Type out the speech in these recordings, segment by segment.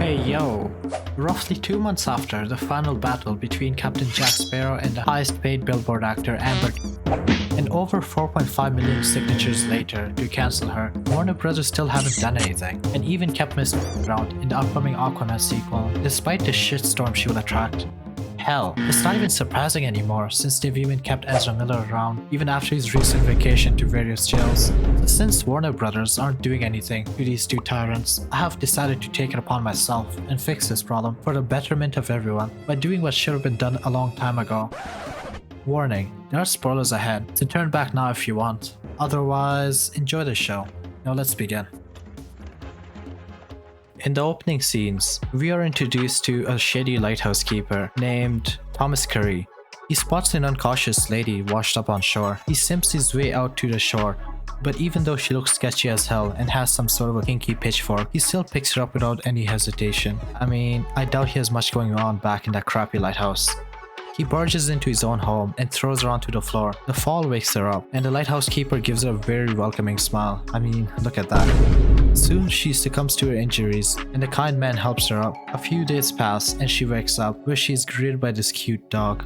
Hey yo! Roughly 2 months after the final battle between Captain Jack Sparrow and the highest paid billboard actor Amber, and over 4.5 million signatures later to cancel her, Warner Brothers still haven't done anything, and even kept missing around in the upcoming Aquaman sequel, despite the shitstorm she will attract. Hell, it's not even surprising anymore since they've even kept Ezra Miller around, even after his recent vacation to various jails. Since Warner Brothers aren't doing anything to these two tyrants, I have decided to take it upon myself and fix this problem for the betterment of everyone by doing what should have been done a long time ago. Warning, there are spoilers ahead, so turn back now if you want. Otherwise, enjoy the show. Now let's begin. In the opening scenes, we are introduced to a shady lighthouse keeper named Thomas Curry. He spots an uncautious lady washed up on shore. He simps his way out to the shore, but even though she looks sketchy as hell and has some sort of a kinky pitchfork, he still picks her up without any hesitation. I mean, I doubt he has much going on back in that crappy lighthouse. He barges into his own home and throws her onto the floor. The fall wakes her up, and the lighthouse keeper gives her a very welcoming smile. I mean, look at that. Soon she succumbs to her injuries, and the kind man helps her up. A few days pass, and she wakes up, where she is greeted by this cute dog.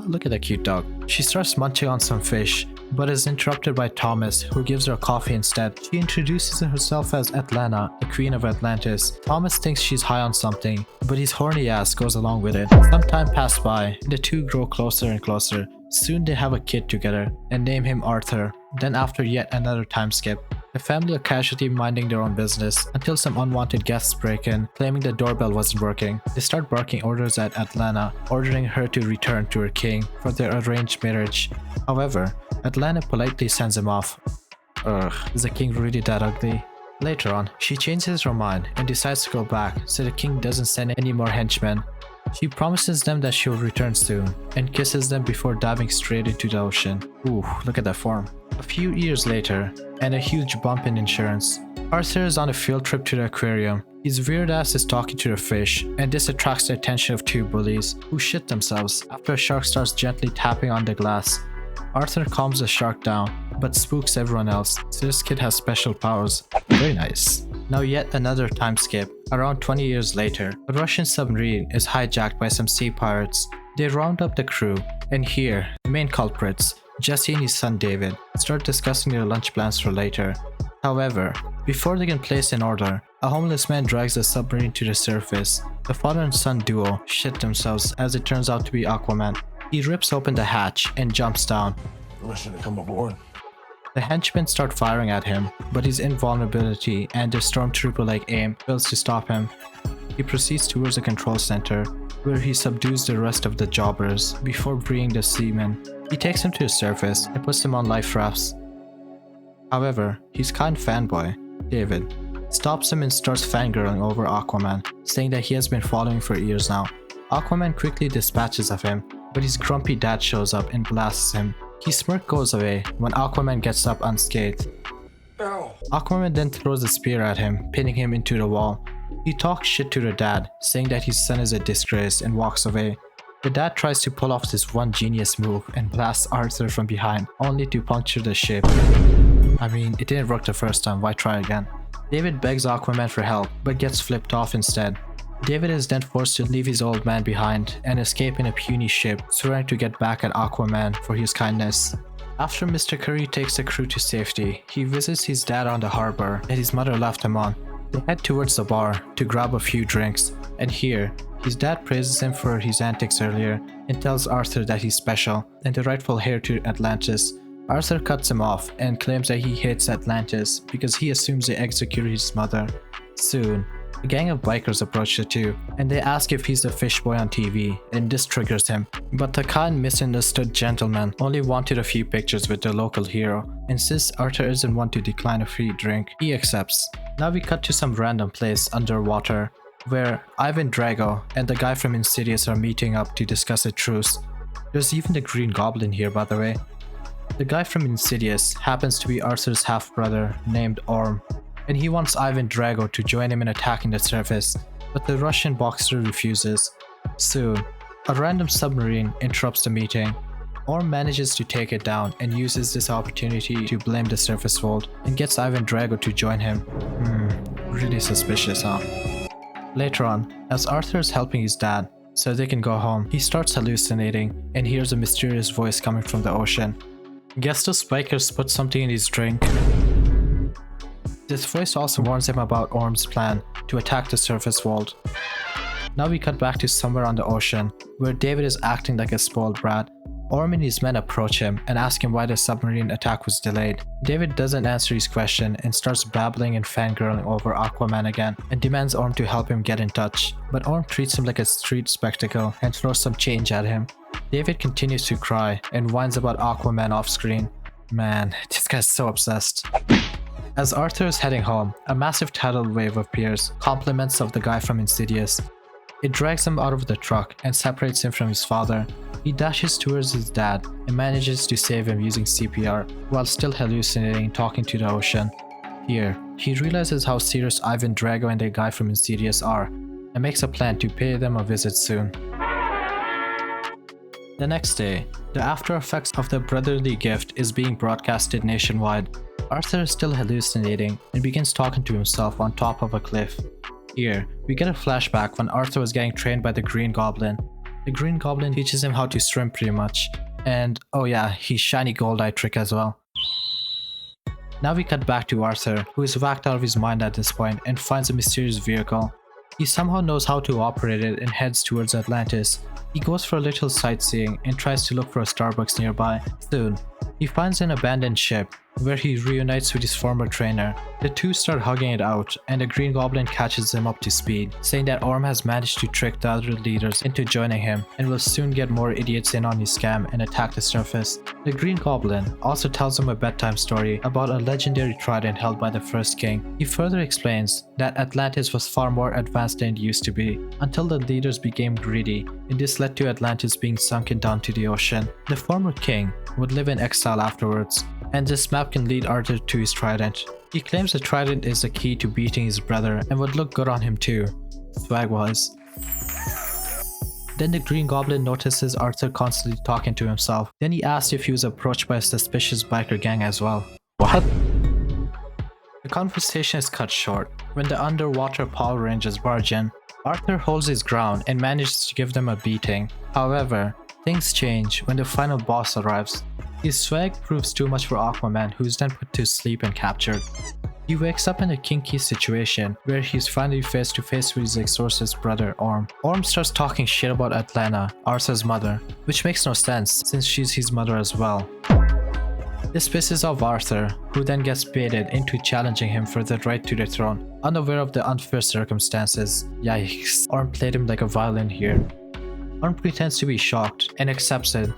Look at that cute dog. She starts munching on some fish, but is interrupted by Thomas, who gives her coffee instead. She introduces herself as Atlanta, the queen of Atlantis. Thomas thinks she's high on something, but his horny ass goes along with it. Some time passes by, and the two grow closer and closer. Soon they have a kid together, and name him Arthur. Then after yet another time skip, the family are casually minding their own business until some unwanted guests break in, claiming the doorbell wasn't working. They start barking orders at Atlanta, ordering her to return to her king for their arranged marriage. However, Atlanta politely sends him off. Is the king really that ugly? Later on, she changes her mind and decides to go back so the king doesn't send any more henchmen. She promises them that she'll return soon and kisses them before diving straight into the ocean. Ooh, look at that form. A few years later, and a huge bump in insurance, Arthur is on a field trip to the aquarium. His weird ass is talking to the fish, and this attracts the attention of two bullies who shit themselves after a shark starts gently tapping on the glass. Arthur calms the shark down, but spooks everyone else, so this kid has special powers. Very nice. Now yet another time skip. Around 20 years later, a Russian submarine is hijacked by some sea pirates. They round up the crew, and here, the main culprits, Jesse and his son David, start discussing their lunch plans for later. However, before they can place an order, a homeless man drags the submarine to the surface. The father and son duo shit themselves as it turns out to be Aquaman. He rips open the hatch and jumps down. Permission to come aboard. The henchmen start firing at him, but his invulnerability and their stormtrooper-like aim fails to stop him. He proceeds towards the control center, where he subdues the rest of the jobbers before freeing the seamen. He takes him to the surface and puts them on life rafts. However, his kind fanboy, David, stops him and starts fangirling over Aquaman, saying that he has been following for years now. Aquaman quickly dispatches of him, but his grumpy dad shows up and blasts him. His smirk goes away when Aquaman gets up unscathed. Ow. Aquaman then throws a spear at him, pinning him into the wall. He talks shit to the dad, saying that his son is a disgrace, and walks away. The dad tries to pull off this one genius move and blasts Arthur from behind, only to puncture the ship. I mean, it didn't work the first time, why try again? David begs Aquaman for help, but gets flipped off instead. David is then forced to leave his old man behind and escape in a puny ship, swearing to get back at Aquaman for his kindness. After Mr. Curry takes the crew to safety, he visits his dad on the harbor that his mother left him on. They head towards the bar to grab a few drinks, and here, his dad praises him for his antics earlier and tells Arthur that he's special and the rightful heir to Atlantis. Arthur cuts him off and claims that he hates Atlantis because he assumes they executed his mother. Soon, a gang of bikers approach the two, and they ask if he's the fish boy on TV, and this triggers him. But the kind misunderstood gentleman only wanted a few pictures with the local hero, and since Arthur isn't one to decline a free drink, he accepts. Now we cut to some random place underwater, where Ivan Drago and the guy from Insidious are meeting up to discuss a truce. There's even the Green Goblin here, by the way. The guy from Insidious happens to be Arthur's half-brother named Orm, and he wants Ivan Drago to join him in attacking the surface, but the Russian boxer refuses. Soon, a random submarine interrupts the meeting. Orm manages to take it down and uses this opportunity to blame the surface world and gets Ivan Drago to join him. Really suspicious, huh? Later on, as Arthur is helping his dad so they can go home, he starts hallucinating and hears a mysterious voice coming from the ocean. Guess the spikers put something in his drink. This voice also warns him about Orm's plan to attack the surface world. Now we cut back to somewhere on the ocean, where David is acting like a spoiled brat. Orm and his men approach him and ask him why the submarine attack was delayed. David doesn't answer his question and starts babbling and fangirling over Aquaman again and demands Orm to help him get in touch. But Orm treats him like a street spectacle and throws some change at him. David continues to cry and whines about Aquaman off screen. Man, this guy's so obsessed. As Arthur is heading home, a massive tidal wave appears, compliments of the guy from Insidious. It drags him out of the truck and separates him from his father. He dashes towards his dad and manages to save him using CPR, while still hallucinating and talking to the ocean. Here, he realizes how serious Ivan Drago and the guy from Insidious are, and makes a plan to pay them a visit soon. The next day, the after effects of the brotherly gift is being broadcasted nationwide. Arthur is still hallucinating and begins talking to himself on top of a cliff. Here, we get a flashback when Arthur was getting trained by the Green Goblin. The Green Goblin teaches him how to swim pretty much, and oh yeah, his shiny gold eye trick as well. Now we cut back to Arthur, who is whacked out of his mind at this point and finds a mysterious vehicle. He somehow knows how to operate it and heads towards Atlantis. He goes for a little sightseeing and tries to look for a Starbucks nearby. Soon, he finds an abandoned ship where he reunites with his former trainer. The two start hugging it out, and the Green Goblin catches them up to speed, saying that Orm has managed to trick the other leaders into joining him and will soon get more idiots in on his scam and attack the surface. The Green Goblin also tells him a bedtime story about a legendary trident held by the first king. He further explains that Atlantis was far more advanced than it used to be, until the leaders became greedy, and this led to Atlantis being sunken down to the ocean. The former king would live in exile afterwards, and this map can lead Arthur to his trident. He claims the trident is the key to beating his brother and would look good on him too, swag-wise. Then the Green Goblin notices Arthur constantly talking to himself. Then he asks if he was approached by a suspicious biker gang as well. What? The conversation is cut short when the underwater Power Rangers barge in. Arthur holds his ground and manages to give them a beating. However, things change when the final boss arrives. His swag proves too much for Aquaman, who is then put to sleep and captured. He wakes up in a kinky situation where he's finally face to face with his exorcist brother Orm. Orm starts talking shit about Atlanta, Arthur's mother, which makes no sense since she's his mother as well. This pisses off Arthur, who then gets baited into challenging him for the right to the throne, unaware of the unfair circumstances. Yikes, Orm played him like a violin here. Orm pretends to be shocked and accepts it.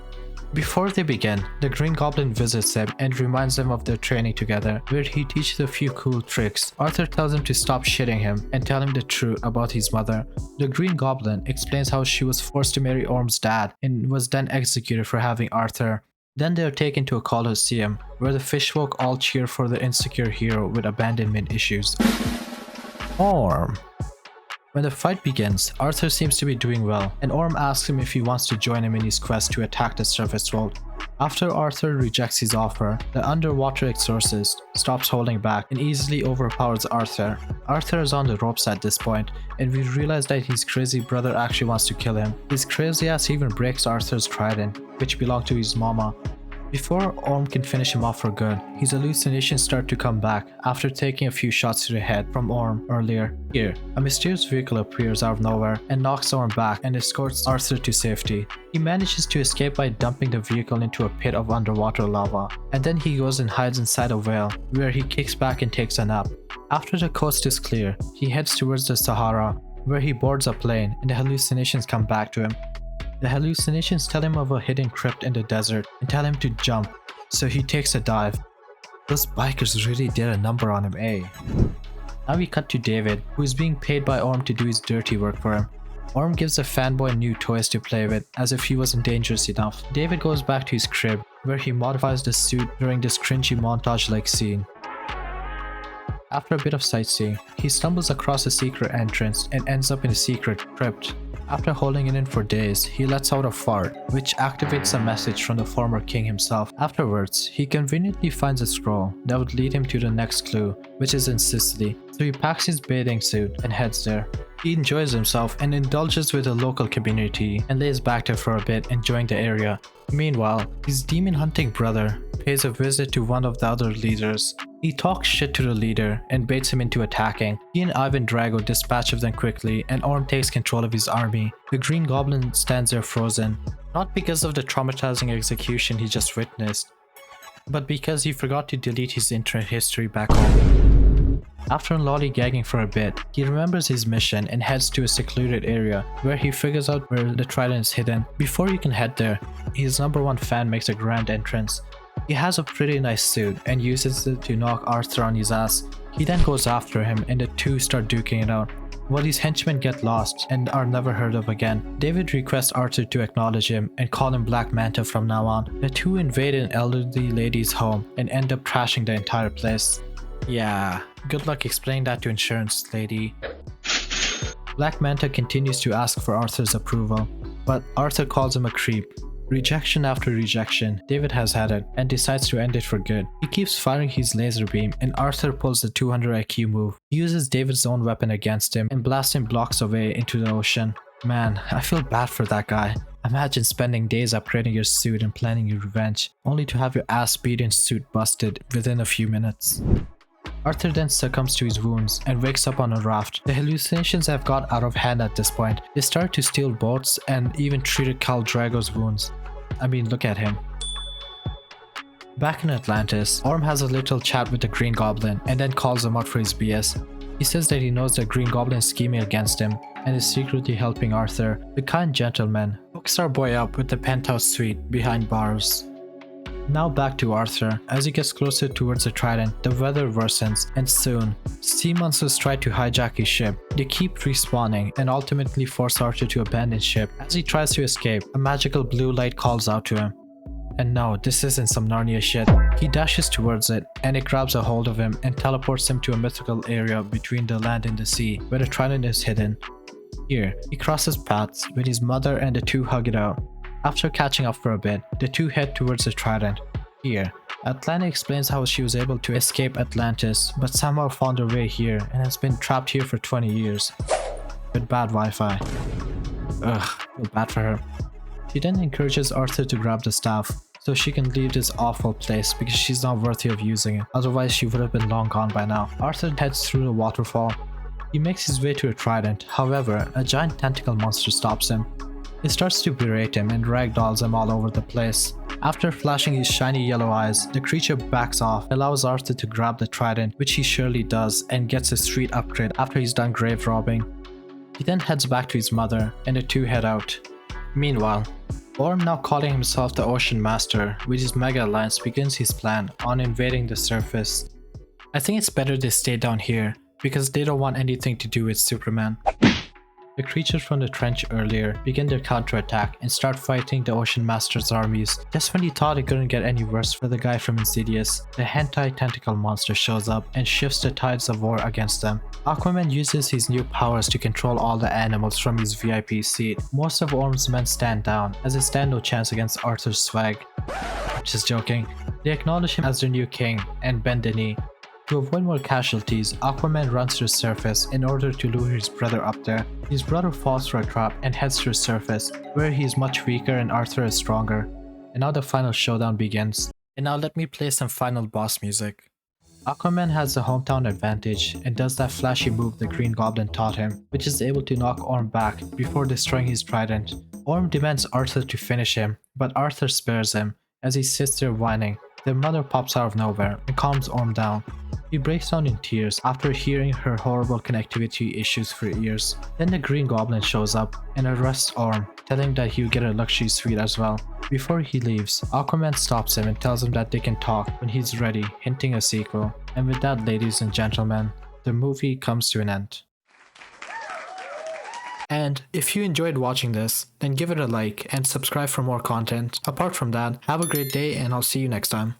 Before they begin, the Green Goblin visits them and reminds them of their training together, where he teaches a few cool tricks. Arthur tells him to stop shitting him and tell him the truth about his mother. The Green Goblin explains how she was forced to marry Orm's dad and was then executed for having Arthur. Then they are taken to a coliseum, where the fishfolk all cheer for the insecure hero with abandonment issues. Orm. When the fight begins, Arthur seems to be doing well, and Orm asks him if he wants to join him in his quest to attack the surface world. After Arthur rejects his offer, the underwater exorcist stops holding back and easily overpowers Arthur. Arthur is on the ropes at this point, and we realize that his crazy brother actually wants to kill him. His crazy ass even breaks Arthur's trident, which belonged to his mama. Before Orm can finish him off for good, his hallucinations start to come back after taking a few shots to the head from Orm earlier. Here, a mysterious vehicle appears out of nowhere and knocks Orm back and escorts Arthur to safety. He manages to escape by dumping the vehicle into a pit of underwater lava, and then he goes and hides inside a whale, where he kicks back and takes a nap. After the coast is clear, he heads towards the Sahara, where he boards a plane and the hallucinations come back to him. The hallucinations tell him of a hidden crypt in the desert and tell him to jump, so he takes a dive. Those bikers really did a number on him, eh? Now we cut to David, who is being paid by Orm to do his dirty work for him. Orm gives the fanboy new toys to play with, as if he wasn't dangerous enough. David goes back to his crib, where he modifies the suit during this cringy montage-like scene. After a bit of sightseeing, he stumbles across a secret entrance and ends up in a secret crypt. After holding it in for days, he lets out a fart, which activates a message from the former king himself. Afterwards, he conveniently finds a scroll that would lead him to the next clue, which is in Sicily, so he packs his bathing suit and heads there. He enjoys himself and indulges with the local community and lays back there for a bit, enjoying the area. Meanwhile, his demon hunting brother pays a visit to one of the other leaders. He talks shit to the leader and baits him into attacking. He and Ivan Drago dispatch of them quickly and Orm takes control of his army. The Green Goblin stands there frozen, not because of the traumatizing execution he just witnessed, but because he forgot to delete his internet history back home. After lollygagging for a bit, he remembers his mission and heads to a secluded area where he figures out where the trident is hidden. Before you can head there, his #1 fan makes a grand entrance. He has a pretty nice suit and uses it to knock Arthur on his ass. He then goes after him and the two start duking it out, while his henchmen get lost and are never heard of again. David requests Arthur to acknowledge him and call him Black Manta from now on. The two invade an elderly lady's home and end up trashing the entire place. Yeah, good luck explaining that to insurance, lady. Black Manta continues to ask for Arthur's approval, but Arthur calls him a creep. Rejection after rejection, David has had it and decides to end it for good. He keeps firing his laser beam and Arthur pulls the 200 IQ move. He uses David's own weapon against him and blasts him blocks away into the ocean. Man, I feel bad for that guy. Imagine spending days upgrading your suit and planning your revenge, only to have your ass beat and suit busted within a few minutes. Arthur then succumbs to his wounds and wakes up on a raft. The hallucinations have got out of hand at this point. They start to steal boats and even treated Khal Drago's wounds. I mean, look at him. Back in Atlantis, Orm has a little chat with the Green Goblin and then calls him out for his BS. He says that he knows the Green Goblin is scheming against him and is secretly helping Arthur. The kind gentleman hooks our boy up with the penthouse suite behind bars. Now back to Arthur. As he gets closer towards the trident, the weather worsens and soon, sea monsters try to hijack his ship. They keep respawning and ultimately force Arthur to abandon ship. As he tries to escape, a magical blue light calls out to him. And no, this isn't some Narnia shit. He dashes towards it and it grabs a hold of him and teleports him to a mythical area between the land and the sea where the trident is hidden. Here, he crosses paths with his mother and the two hug it out. After catching up for a bit, the two head towards the trident. Here, Atlantis explains how she was able to escape Atlantis but somehow found her way here and has been trapped here for 20 years. With bad Wi-Fi. Ugh, feel bad for her. She then encourages Arthur to grab the staff so she can leave this awful place because she's not worthy of using it, otherwise she would have been long gone by now. Arthur heads through the waterfall. He makes his way to a trident, however, a giant tentacle monster stops him. It starts to berate him and ragdolls him all over the place. After flashing his shiny yellow eyes, the creature backs off and allows Arthur to grab the trident, which he surely does, and gets a sweet upgrade after he's done grave robbing. He then heads back to his mother and the two head out. Meanwhile, Orm, now calling himself the Ocean Master, with his Mega Alliance begins his plan on invading the surface. I think it's better they stay down here because they don't want anything to do with Superman. The creatures from the trench earlier begin their counterattack and start fighting the Ocean Master's armies. Just when you thought it couldn't get any worse for the guy from Insidious, the hentai tentacle monster shows up and shifts the tides of war against them. Aquaman uses his new powers to control all the animals from his VIP seat. Most of Orm's men stand down as they stand no chance against Arthur's swag. Just joking. They acknowledge him as their new king and bend the knee. To avoid more casualties, Aquaman runs to the surface in order to lure his brother up there. His brother falls for a trap and heads to the surface, where he is much weaker and Arthur is stronger. And now the final showdown begins. And now let me play some final boss music. Aquaman has the hometown advantage and does that flashy move the Green Goblin taught him, which is able to knock Orm back before destroying his trident. Orm demands Arthur to finish him, but Arthur spares him as he sits there whining. Their mother pops out of nowhere and calms Orm down. He breaks down in tears after hearing her horrible connectivity issues for years. Then the Green Goblin shows up and arrests Orm, telling him that he'll get a luxury suite as well. Before he leaves, Aquaman stops him and tells him that they can talk when he's ready, hinting a sequel. And with that, ladies and gentlemen, the movie comes to an end. And if you enjoyed watching this, then give it a like and subscribe for more content. Apart from that, have a great day and I'll see you next time.